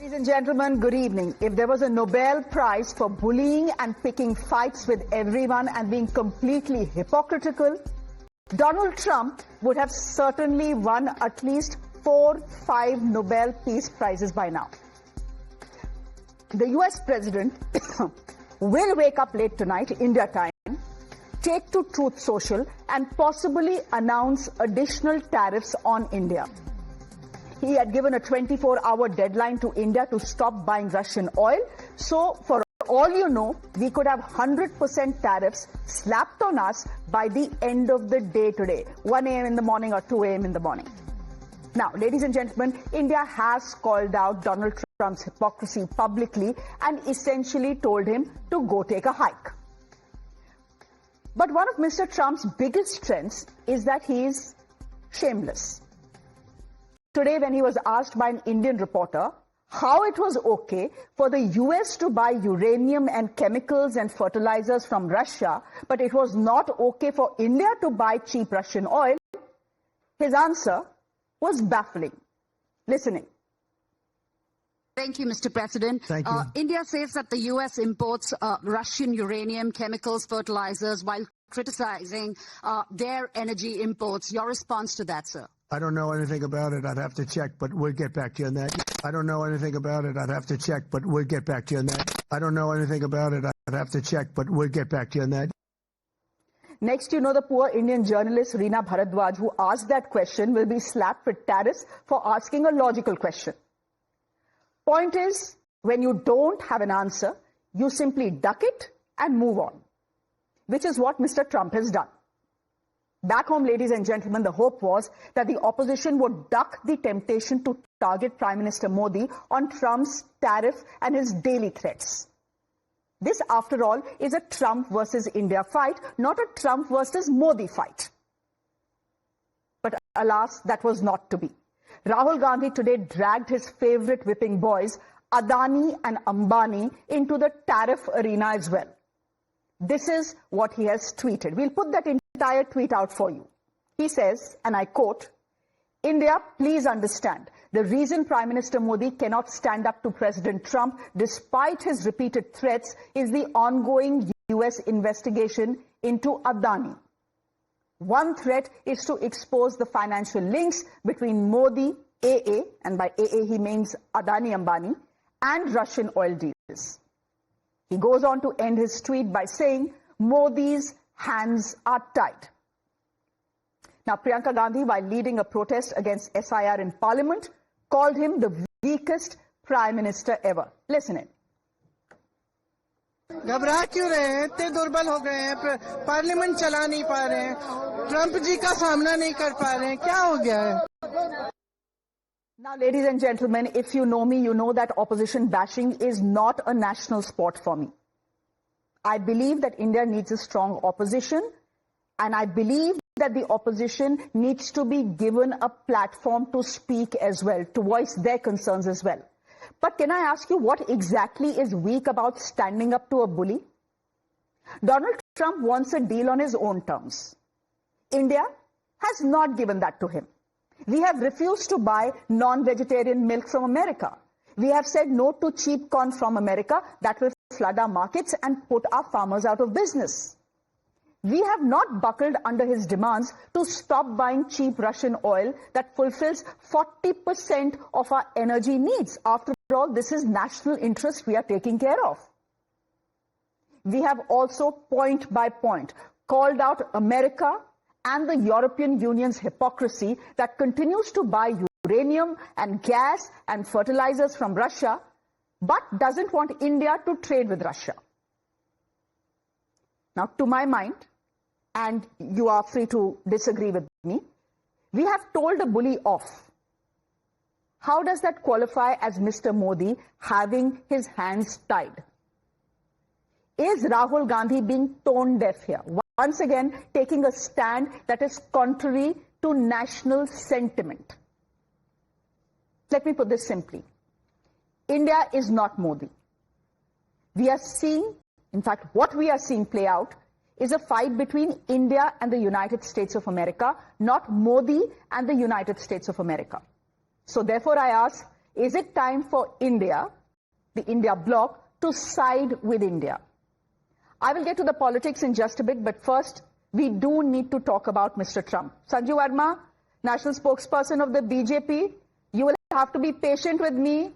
Ladies and gentlemen, good evening. If there was a Nobel Prize for bullying and picking fights with everyone and being completely hypocritical, Donald Trump would have certainly won at least 4-5 Nobel Peace Prizes by now. The US President will wake up late tonight, India time, take to Truth Social and possibly announce additional tariffs on India. He had given a 24-hour deadline to India to stop buying Russian oil. So, for all you know, we could have 100% tariffs slapped on us by the end of the day today, 1 a.m. in the morning or 2 a.m. in the morning. Now, ladies and gentlemen, India has called out Donald Trump's hypocrisy publicly and essentially told him to go take a hike. But one of Mr. Trump's biggest strengths is that he is shameless. Today, when he was asked by an Indian reporter how it was okay for the US to buy uranium and chemicals and fertilizers from Russia, but it was not okay for India to buy cheap Russian oil, his answer was baffling. Listening. Thank you, Mr. President. Thank you. India says that the US imports Russian uranium, chemicals, fertilizers, while criticizing their energy imports. Your response to that, sir? I don't know anything about it. I'd have to check, but we'll get back to you on that. I don't know anything about it. I'd have to check, but we'll get back to you on that. I don't know anything about it. I'd have to check, but we'll get back to you on that. Next, you know, the poor Indian journalist Reena Bharadwaj, who asked that question, will be slapped with tariffs for asking a logical question. Point is, when you don't have an answer, you simply duck it and move on, which is what Mr. Trump has done. Back home, ladies and gentlemen, the hope was that the opposition would duck the temptation to target Prime Minister Modi on Trump's tariff and his daily threats. This, after all, is a Trump versus India fight, not a Trump versus Modi fight. But alas, that was not to be. Rahul Gandhi today dragged his favorite whipping boys, Adani and Ambani, into the tariff arena as well. This is what he has tweeted. We'll put that entire tweet out for you. He says, and I quote, "India, please understand, the reason Prime Minister Modi cannot stand up to President Trump despite his repeated threats is the ongoing US investigation into Adani. One threat is to expose the financial links between Modi, AA, and by AA he means Adani-Ambani, and Russian oil deals." He goes on to end his tweet by saying, "Modi's hands are tied." Now, Priyanka Gandhi, while leading a protest against SIR in Parliament, called him the weakest Prime Minister ever. Listen in. घबरा क्यों रहे हैं? इतने दुर्बल हो गए हैं, parliament चला नहीं पा रहे हैं, ट्रंप जी का सामना नहीं कर पा रहे हैं, क्या हो गया है? Now, ladies and gentlemen, if you know me, you know that opposition bashing is not a national sport for me. I believe that India needs a strong opposition, and I believe that the opposition needs to be given a platform to speak as well, to voice their concerns as well. But can I ask you, what exactly is weak about standing up to a bully? Donald Trump wants a deal on his own terms. India has not given that to him. We have refused to buy non-vegetarian milk from America. We have said no to cheap corn from America that will flood our markets and put our farmers out of business. We have not buckled under his demands to stop buying cheap Russian oil that fulfills 40% of our energy needs. After all, this is national interest we are taking care of. We have also, point by point, called out America and the European Union's hypocrisy that continues to buy uranium and gas and fertilizers from Russia, but doesn't want India to trade with Russia. Now, to my mind, and you are free to disagree with me, we have told a bully off. How does that qualify as Mr. Modi having his hands tied? Is Rahul Gandhi being tone deaf here? Once again, taking a stand that is contrary to national sentiment. Let me put this simply. India is not Modi. We are seeing, in fact, what we are seeing play out is a fight between India and the United States of America, not Modi and the United States of America. So therefore I ask, Is it time for India, the India bloc, to side with India? I will get to the politics in just a bit, but first, we do need to talk about Mr. Trump. Sanjeev Verma, national spokesperson of the BJP, you will have to be patient with me.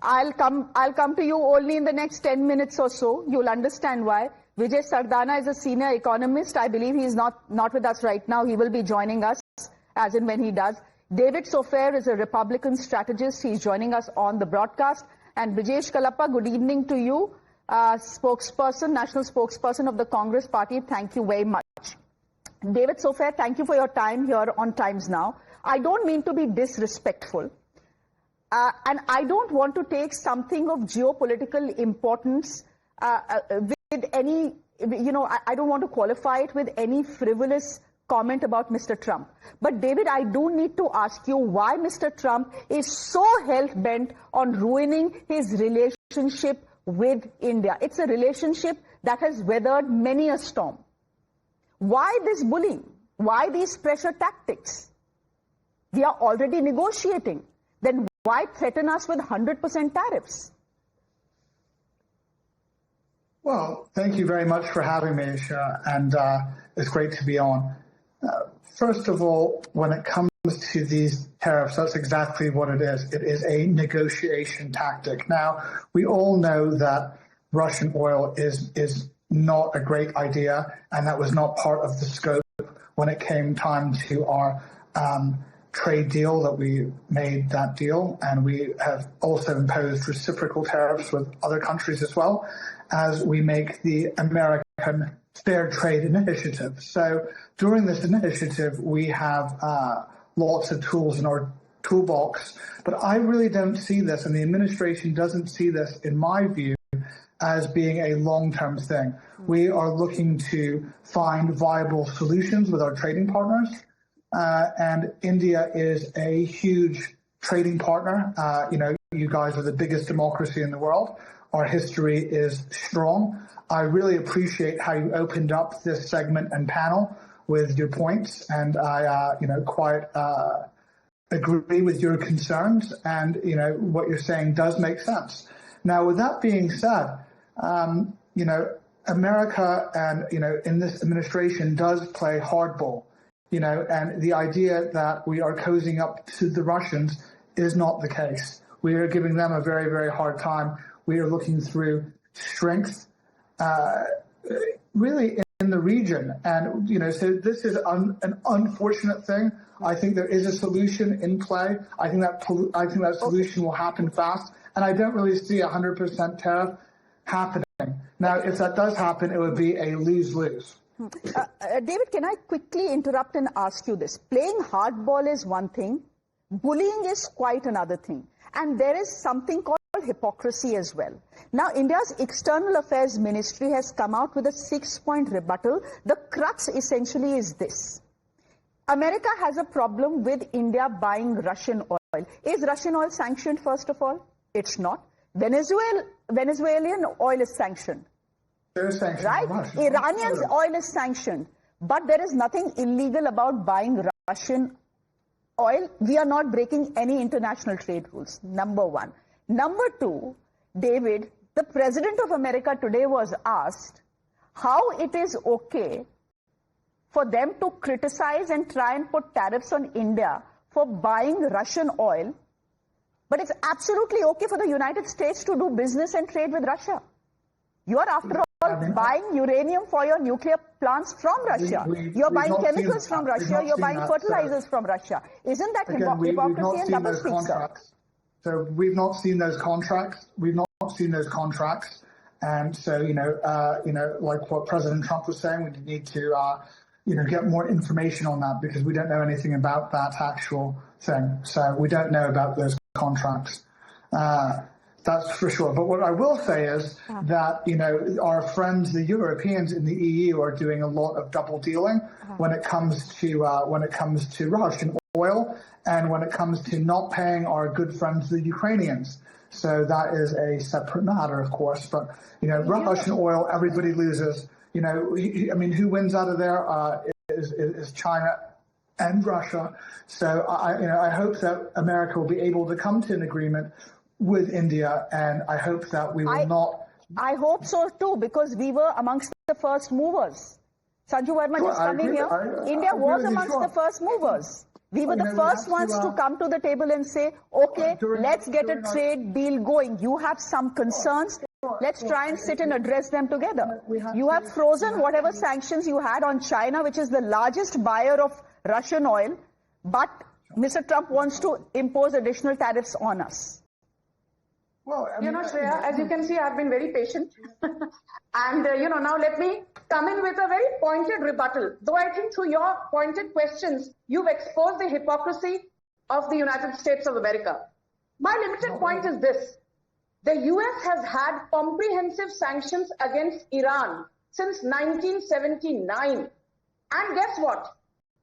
I'll come to you only in the next 10 minutes or so. You'll understand why. Vijay Sardana is a senior economist. I believe he's not with us right now. He will be joining us as and when he does. David Sofair is a Republican strategist. He's joining us on the broadcast. And Brijesh Kalappa, good evening to you. Spokesperson, national spokesperson of the Congress Party. Thank you very much. David Sofair, thank you for your time here on Times Now. I don't mean to be disrespectful. And I don't want to take something of geopolitical importance with any, I don't want to qualify it with any frivolous comment about Mr. Trump. But David, I do need to ask you why Mr. Trump is so hell-bent on ruining his relationship with India. It's a relationship that has weathered many a storm. Why this bullying? Why these pressure tactics? We are already negotiating. Then why threaten us with 100% tariffs? Well, thank you very much for having me, Shreya, and it's great to be on. First of all, when it comes to these tariffs, that's exactly what it is. It is a negotiation tactic. Now, we all know that Russian oil is not a great idea, and that was not part of the scope when it came time to our trade deal that we made that deal, and we have also imposed reciprocal tariffs with other countries as well as we make the American Fair Trade Initiative. So during this initiative, we have lots of tools in our toolbox, but I really don't see this, and the administration doesn't see this, in my view, as being a long-term thing. We are looking to find viable solutions with our trading partners. And India is a huge trading partner. You guys are the biggest democracy in the world. Our history is strong. I really appreciate how you opened up this segment and panel with your points, and I, quite agree with your concerns. And what you're saying does make sense. Now, with that being said, America and in this administration does play hardball. And the idea that we are cozying up to the Russians is not the case. We are giving them a very, very hard time. We are looking through strength, really in the region. And, so this is an unfortunate thing. I think there is a solution in play. I think that solution will happen fast. And I don't really see 100% tariff happening. Now, if that does happen, it would be a lose-lose. David, can I quickly interrupt and ask you this? Playing hardball is one thing. Bullying is quite another thing. And there is something called hypocrisy as well. Now, India's External Affairs Ministry has come out with a 6-point rebuttal. The crux essentially is this. America has a problem with India buying Russian oil. Is Russian oil sanctioned, first of all? It's not. Venezuelan oil is sanctioned. Right? Iranian oil is sanctioned. But there is nothing illegal about buying Russian oil. We are not breaking any international trade rules, number one. Number two, David, the President of America today was asked how it is okay for them to criticize and try and put tariffs on India for buying Russian oil, but it's absolutely okay for the United States to do business and trade with Russia. You are, after all, buying uranium for your nuclear plants from Russia. You're buying chemicals from Russia. You're buying fertilizers from Russia. Isn't that hypocrisy and doublespeak, sir? So we've not seen those contracts. And so, like what President Trump was saying, we need to, get more information on that, because we don't know anything about that actual thing. So we don't know about those contracts. That's for sure. But what I will say is that, our friends, the Europeans in the EU, are doing a lot of double dealing when it comes to Russian oil, and when it comes to not paying our good friends, the Ukrainians. So that is a separate matter, of course. But, Russian oil, everybody loses. Who wins out of there is China and Russia. So I hope that America will be able to come to an agreement with India, and I hope that we will not. I hope so too, because we were amongst the first movers. Sanju Verma just coming here. India was amongst the first movers. We were the first ones to come to the table and say, okay, let's get a trade deal going. You have some concerns. Let's try and sit and address them together. You have frozen whatever sanctions you had on China, which is the largest buyer of Russian oil, but Mr. Trump wants to impose additional tariffs on us. Well, Shreya, as you can see, I've been very patient. And, now let me come in with a very pointed rebuttal. Though I think through your pointed questions, you've exposed the hypocrisy of the United States of America. My limited point is this. The US has had comprehensive sanctions against Iran since 1979. And guess what?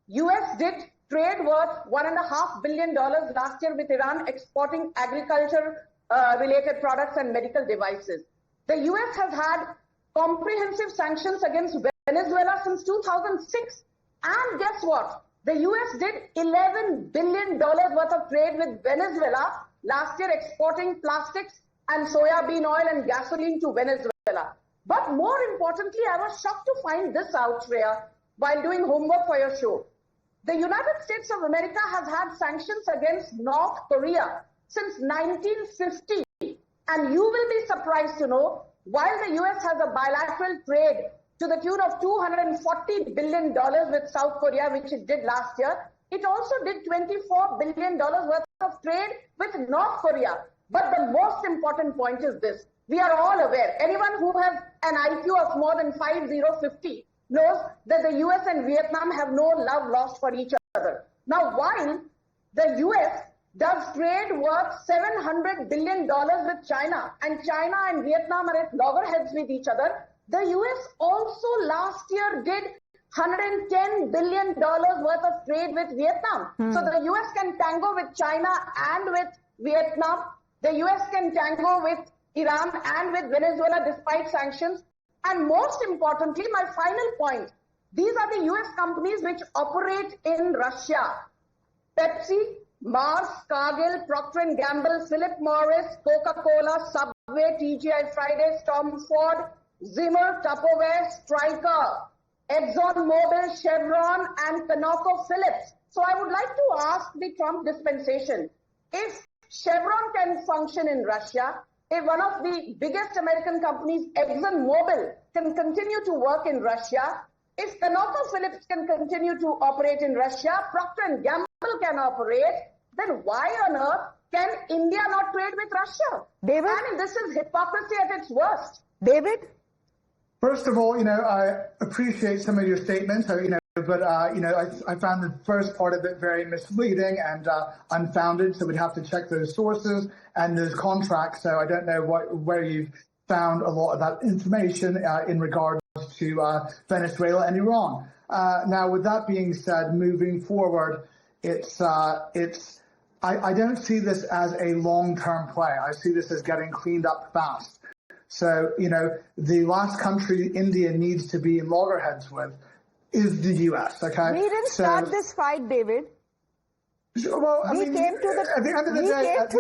US did trade worth $1.5 billion last year with Iran exporting agriculture related products and medical devices. The US has had comprehensive sanctions against Venezuela since 2006. And guess what? The US did $11 billion worth of trade with Venezuela last year, exporting plastics and soybean oil and gasoline to Venezuela. But more importantly, I was shocked to find this out, Shreya, while doing homework for your show. The United States of America has had sanctions against North Korea since 1950. And you will be surprised to know, while the US has a bilateral trade to the tune of $240 billion with South Korea, which it did last year, it also did $24 billion worth of trade with North Korea. But the most important point is this. We are all aware, anyone who has an IQ of more than 50 knows that the US and Vietnam have no love lost for each other. Now, while the US does trade worth $700 billion with China, and China and Vietnam are at loggerheads with each other, the US also last year did $110 billion worth of trade with Vietnam. So the US can tango with China and with Vietnam. The US can tango with Iran and with Venezuela despite sanctions. And most importantly, my final point, these are the US companies which operate in Russia. Pepsi, Mars, Cargill, Procter & Gamble, Philip Morris, Coca-Cola, Subway, TGI Fridays, Tom Ford, Zimmer, Tupperware, Stryker, ExxonMobil, Chevron, and ConocoPhillips. So I would like to ask the Trump dispensation, if Chevron can function in Russia, if one of the biggest American companies, ExxonMobil, can continue to work in Russia, if ConocoPhillips can continue to operate in Russia, Procter & Gamble can operate, then why on earth can India not trade with Russia? David? And this is hypocrisy at its worst. David? First of all, I appreciate some of your statements, but I found the first part of it very misleading and unfounded. So we'd have to check those sources and those contracts. So I don't know where you've found a lot of that information in regards to Venezuela and Iran. Now, with that being said, moving forward, I don't see this as a long-term play. I see this as getting cleaned up fast. So, the last country India needs to be in loggerheads with is the U.S., okay? We didn't start this fight, David. Well, we came to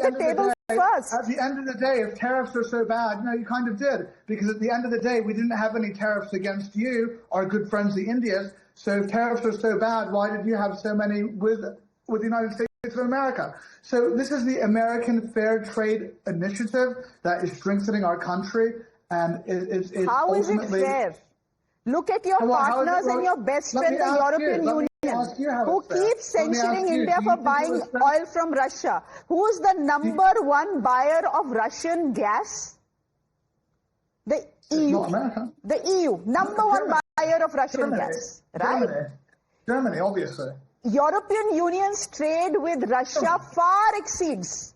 the table first. At the end of the day, if tariffs are so bad, you kind of did. Because at the end of the day, we didn't have any tariffs against you, our good friends, the Indians. So if tariffs are so bad, why did you have so many with the United States of America? So this is the American Fair Trade Initiative that is strengthening our country. And it's How is it fair? Look at your partners and your best friend, the European Union, who keeps sanctioning India for buying oil from Russia. Who is the number one buyer of Russian gas? The EU. Not America. The EU, number one buyer of Russian gas. Right? Germany, obviously. European Union's trade with Russia far exceeds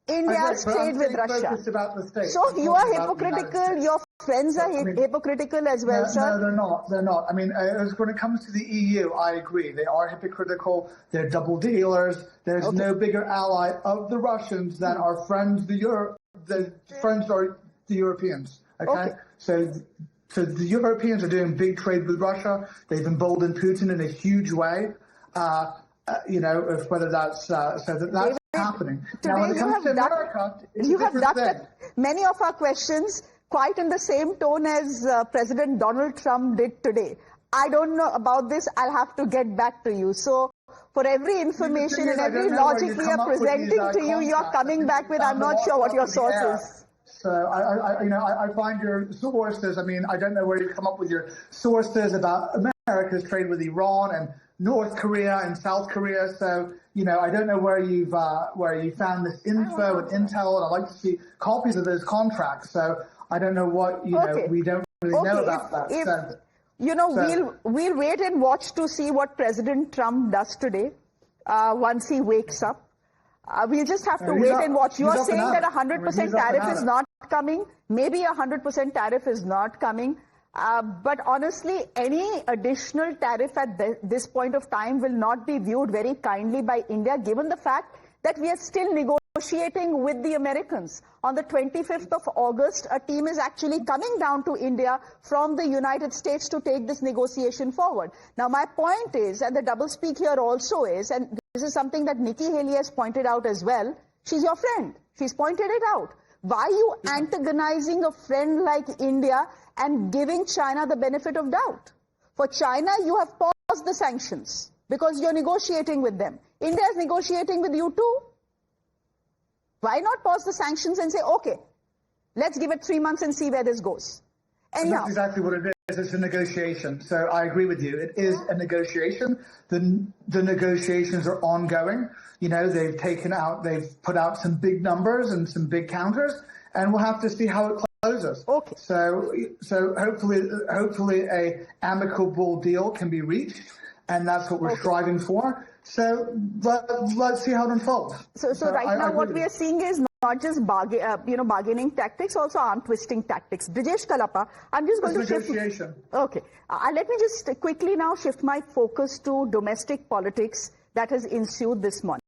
India's trade with Russia. So you are hypocritical, your friends are hypocritical as well, sir? No, they're not. They're not. I mean, when it comes to the EU, I agree. They are hypocritical. They're double dealers. There's no bigger ally of the Russians than our friends, the friends are the Europeans. Okay? So the Europeans are doing big trade with Russia. They've emboldened Putin in a huge way. of whether that's so that's David, happening. Today Now, when it comes to America, it's a different thing. Many of our questions quite in the same tone as President Donald Trump did today. I don't know about this. I'll have to get back to you. So for every information and every logic we are presenting to you, you're coming back with, I'm not sure what your source is. So I find your sources, I don't know where you come up with your sources about America's trade with Iran and North Korea and South Korea. So, I don't know where you found this info and intel, and I'd like to see copies of those contracts. So I don't know what, we don't really know about that. We'll wait and watch to see what President Trump does today once he wakes up. We'll just have to wait and watch. You are saying that 100% tariff is not coming. Maybe 100% tariff is not coming. But honestly, any additional tariff at this point of time will not be viewed very kindly by India, given the fact that we are still negotiating with the Americans. On the 25th of August, a team is actually coming down to India from the United States to take this negotiation forward. Now, my point is, and the doublespeak here also is, and this is something that Nikki Haley has pointed out as well, she's your friend. She's pointed it out. Why are you antagonizing a friend like India and giving China the benefit of doubt? For China, you have paused the sanctions because you're negotiating with them. India is negotiating with you too. Why not pause the sanctions and say, okay, let's give it 3 months and see where this goes? Anyhow. That's exactly what it is. It's a negotiation. So I agree with you. It is a negotiation. The negotiations are ongoing. They've put out some big numbers and some big counters, and we'll have to see how it closes. Okay. So hopefully a amicable deal can be reached, and that's what we're striving for. So let's see how it unfolds. So right now what we are seeing is not just bargaining tactics, also arm twisting tactics. Brijesh Kalapa, I'm just going to shift. Okay. Let me just quickly now shift my focus to domestic politics that has ensued this morning.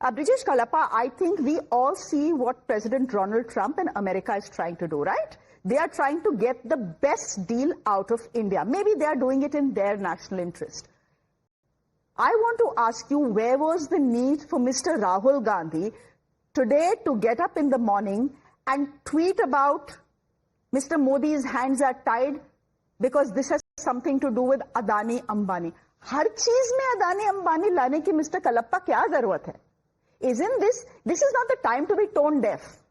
Brijesh Kalapa, I think we all see what President Donald Trump and America is trying to do, right? They are trying to get the best deal out of India. Maybe they are doing it in their national interest. I want to ask you, where was the need for Mr. Rahul Gandhi today to get up in the morning and tweet about Mr. Modi's hands are tied because this has something to do with Adani-Ambani? हर चीज में Adani-Ambani लाने की Mr. Kalappa क्या जरूरत है? Isn't this is not the time to be tone deaf.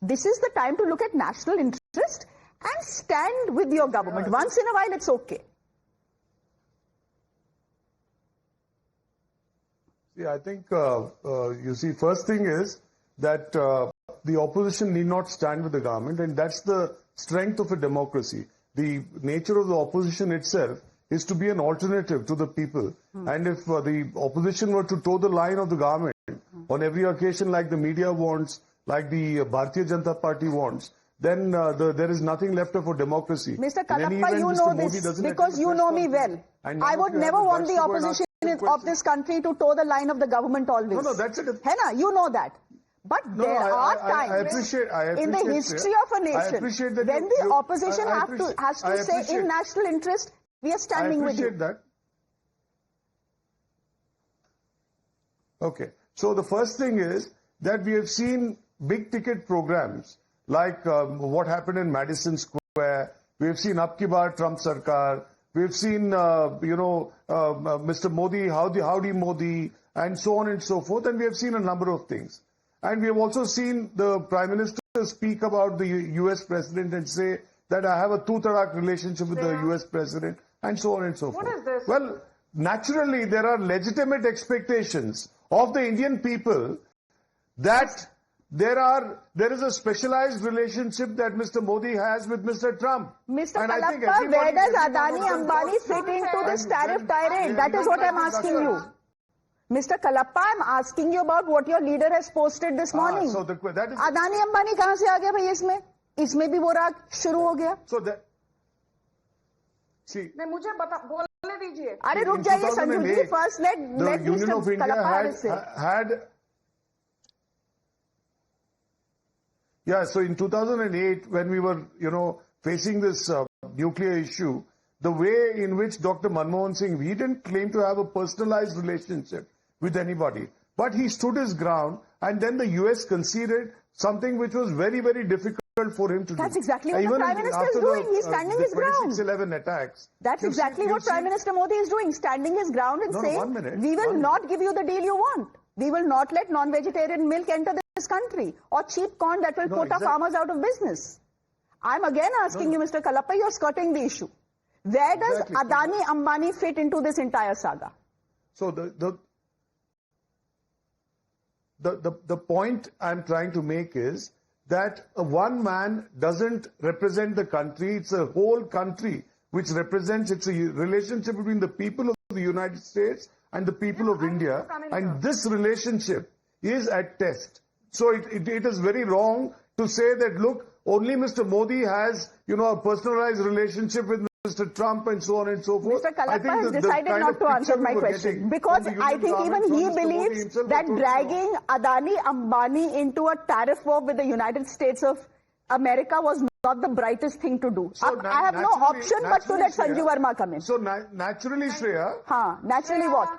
This is the time to look at national interest and stand with your government. Once in a while, it's okay. Yeah, I think, first thing is that the opposition need not stand with the government, and that's the strength of a democracy. The nature of the opposition itself is to be an alternative to the people. And if the opposition were to toe the line of the government on every occasion like the media wants, like the Bharatiya Janata Party wants, then there is nothing left of a democracy. Mr. Kalappa, you know this because you know me well. I would never want the opposition of this country to toe the line of the government always. No, that's it. Henna, you know that. But there are times in the history of a nation when the opposition has to say in national interest, we are standing with you. I appreciate that. Okay. So the first thing is that we have seen big ticket programs like what happened in Madison Square. We have seen Ab Ki Baar Trump Sarkar. We have seen, Mr. Modi, Howdy Modi, and so on and so forth. And we have seen a number of things. And we have also seen the Prime Minister speak about the US President and say that I have a two-tarak relationship with the US President, and so on and so forth. What is this? Well, naturally, there are legitimate expectations of the Indian people that there is a specialized relationship that Mr. Modi has with Mr. Trump. Mr. Kalappa, where does Adani-Ambani fit into this tariff tirade? That is what I'm asking you. Mr. Kalappa, I'm asking you about what your leader has posted this morning. So that is Adani-Ambani कहाँ से आ गया भाई इसमें? इसमें भी वो राग शुरू हो गया? So that, see, नहीं मुझे बोलने दीजिए. अरे रुक जाइए संजू जी, first let Mr. Kalappa say. Yeah, so in 2008, when we were, facing this nuclear issue, the way in which Dr. Manmohan Singh, he didn't claim to have a personalized relationship with anybody, but he stood his ground, and then the US conceded something which was very, very difficult for him to do. That's exactly what the Prime Minister is doing. He's standing his ground. 26/11 attacks. That's exactly what Prime Minister Modi is doing, standing his ground and saying, we will not give you the deal you want. We will not let non-vegetarian milk enter this country, or cheap corn that will put our farmers out of business. I'm again asking you, Mr. Kalappa, you're skirting the issue. Where does Adani-Ambani fit into this entire saga? So the point I'm trying to make is that one man doesn't represent the country. It's a whole country which represents, it's a relationship between the people of the United States and the people of India. And this relationship is at test. So it is very wrong to say that, look, only Mr. Modi has, a personalized relationship with Mr. Trump and so on and so forth. Mr. Kalappa has decided not to answer my question, because I think even he believes that dragging Adani-Ambani into a tariff war with the United States of America was not the brightest thing to do. So I have no option but to let Sanju Verma come in. So naturally, Shreya. Naturally what?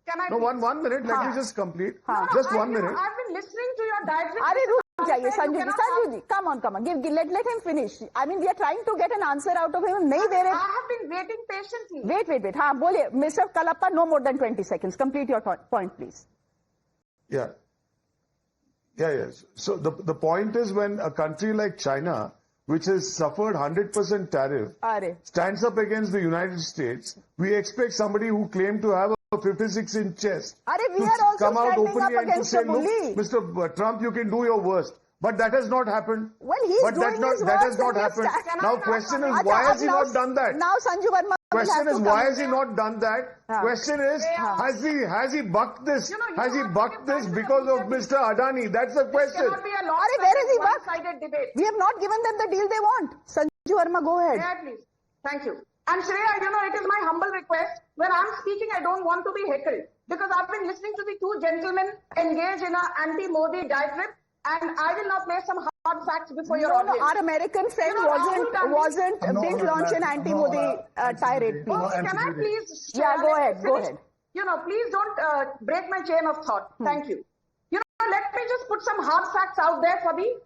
Can I? No, one minute. Let me just complete. Just 1 minute. I've been listening to your diatribe. Sanju, come on. Let him finish. I mean, we are trying to get an answer out of him. I have been waiting patiently. Wait. Boliye. Mr. Kalappa, no more than 20 seconds. Complete your point, please. Yeah. So the point is, when a country like China, which has suffered 100% tariff, stands up against the United States, we expect somebody who claimed to have a 56-inch chest we are also come out standing openly up and to against say, the bully. look, Mr. Trump, you can do your worst. But that has not happened. Well, that has not happened. Now, question is, why has he not done that? Now, Sanju Verma. Question is, why has he not done that? Question is, has he bucked this? Has he bucked this because of Mr. Adani? That's the question. Cannot be a where is he bucked? one-sided debate. We have not given them the deal they want. Sanju Verma, go ahead. Shreya, please. Thank you. And Shreya, it is my humble request. When I'm speaking, I don't want to be heckled, because I've been listening to the two gentlemen engage in an anti-Modi diatribe, and I will now play some hard facts before your audience. Our American friend didn't launch an anti-Modi tirade. Can I please? Yeah, go ahead. Please don't break my chain of thought. Thank you. Let me just put some hard facts out there for the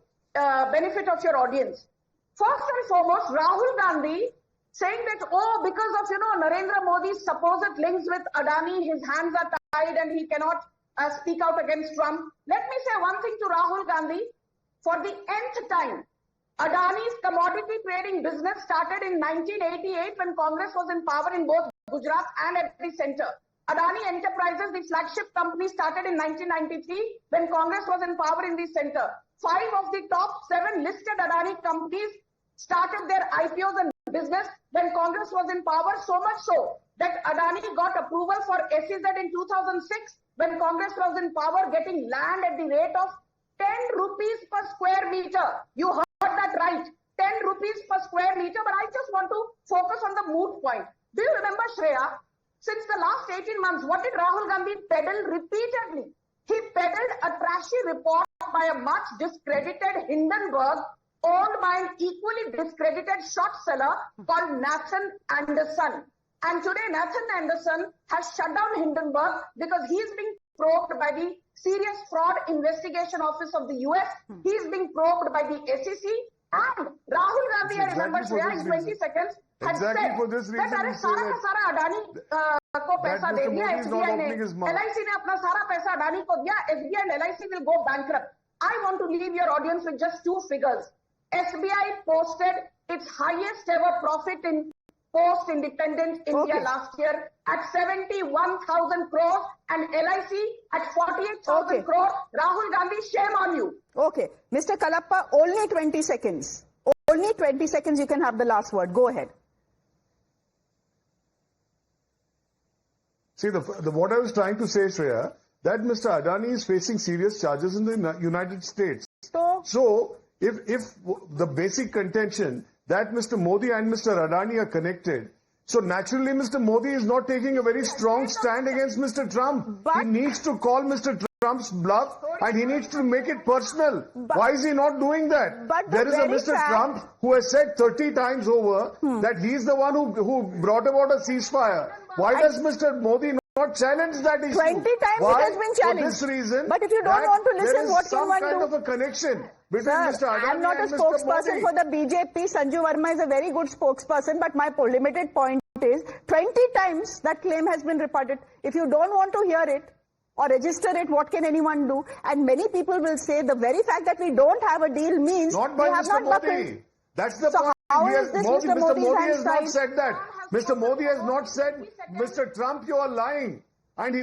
benefit of your audience. First and foremost, Rahul Gandhi saying that, because of, Narendra Modi's supposed links with Adani, his hands are tied and he cannot speak out against Trump. Let me say one thing to Rahul Gandhi. For the nth time, Adani's commodity trading business started in 1988 when Congress was in power in both Gujarat and at the center. Adani Enterprises, the flagship company, started in 1993 when Congress was in power in the center. 5 of the top 7 listed Adani companies started their IPOs and business when Congress was in power, so much so that Adani got approval for SEZ in 2006 when Congress was in power, getting land at the rate of 10 rupees per square meter. You heard that right. 10 rupees per square meter. But I just want to focus on the moot point. Do you remember, Shreya, since the last 18 months, what did Rahul Gandhi peddle repeatedly? He peddled a trashy report by a much discredited Hindenburg, owned by an equally discredited short seller called Nathan Anderson. And today Nathan Anderson has shut down Hindenburg because he is being probed by the Serious Fraud Investigation Office of the US. He is being probed by the SEC. And Rahul Gandhi, I remember, Shreya, in 20 seconds, had said that सारा अडानी को पैसा दे दिया, SBI ने, LIC ने अपना सारा पैसा अडानी को दिया, SBI and LIC will go bankrupt. I want to leave your audience with just 2 figures. SBI posted its highest ever profit in post-independence India last year at 71,000 crores and LIC at 48,000 crores. Rahul Gandhi, shame on you. Okay. Mr. Kalappa, only 20 seconds. Only 20 seconds, you can have the last word. Go ahead. See, what I was trying to say, Shreya, that Mr. Adani is facing serious charges in the United States. So if the basic contention that Mr. Modi and Mr. Adani are connected, so naturally Mr. Modi is not taking a very strong stand against Mr. Trump. He needs to call Mr. Trump Trump's bluff and he needs to make it personal. Why is he not doing that? But there is a Mr. Trump who has said 30 times over that he's the one who brought about a ceasefire. Why does Mr. Modi not challenge that issue? 20 times Why? it has been challenged. For this reason, but if you don't want to listen, what can one do? There is some kind of a connection between Sir, Mr. Adani I'm not a and Mr. spokesperson Modi. for the BJP. Sanju Verma is a very good spokesperson, but my limited point is 20 times that claim has been reported. If you don't want to hear it or register it, what can anyone do? And many people will say the very fact that we don't have a deal means not by we have Mr. not Modi. buckled. That's the So point. how is this Mr. Modi's Modi has not handstyle? said that. Mr. Modi has not said, Mr. Trump, you are lying. And he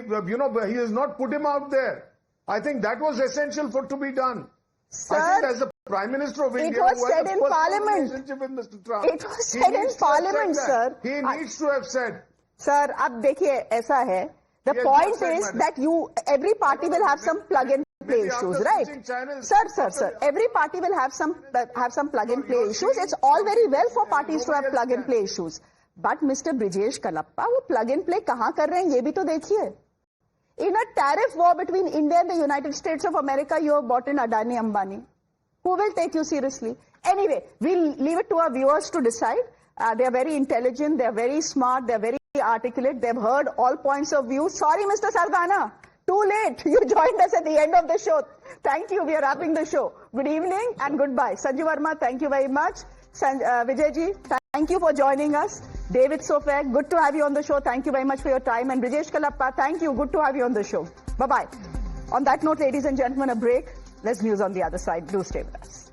has not put him out there. I think that was essential to be done. Sir, I think as the Prime Minister of India, was who has said a in personal Parliament. relationship with Mr. Trump, It was said in Parliament, sir. He needs to have said. Sir, अब देखिए ऐसा है. The Yes, point sir, is madam. that every party will have some plug and play Maybe after issues, right? switching channels, Sir. Every party will have some plug and play issues. It's all very well for parties to have plug and play issues. But Mr. Brijesh Kalappa, वो plug and play कहाँ कर रहे हैं ये भी तो देखिए. In a tariff war between India and the United States of America, you have bought in Adani-Ambani. Who will take you seriously? Anyway, we'll leave it to our viewers to decide. They are very intelligent, they are very smart, they are very articulate, they've heard all points of view. Sorry, Mr. Sardana, too late. You joined us at the end of the show. Thank you, we are wrapping the show. Good evening and goodbye. Sanju Verma, thank you very much. Vijayji, thank you for joining us. David Sofek, good to have you on the show. Thank you very much for your time. And Brijesh Kalappa, thank you. Good to have you on the show. Bye-bye. On that note, ladies and gentlemen, a break. Let's news on the other side. Do stay with us.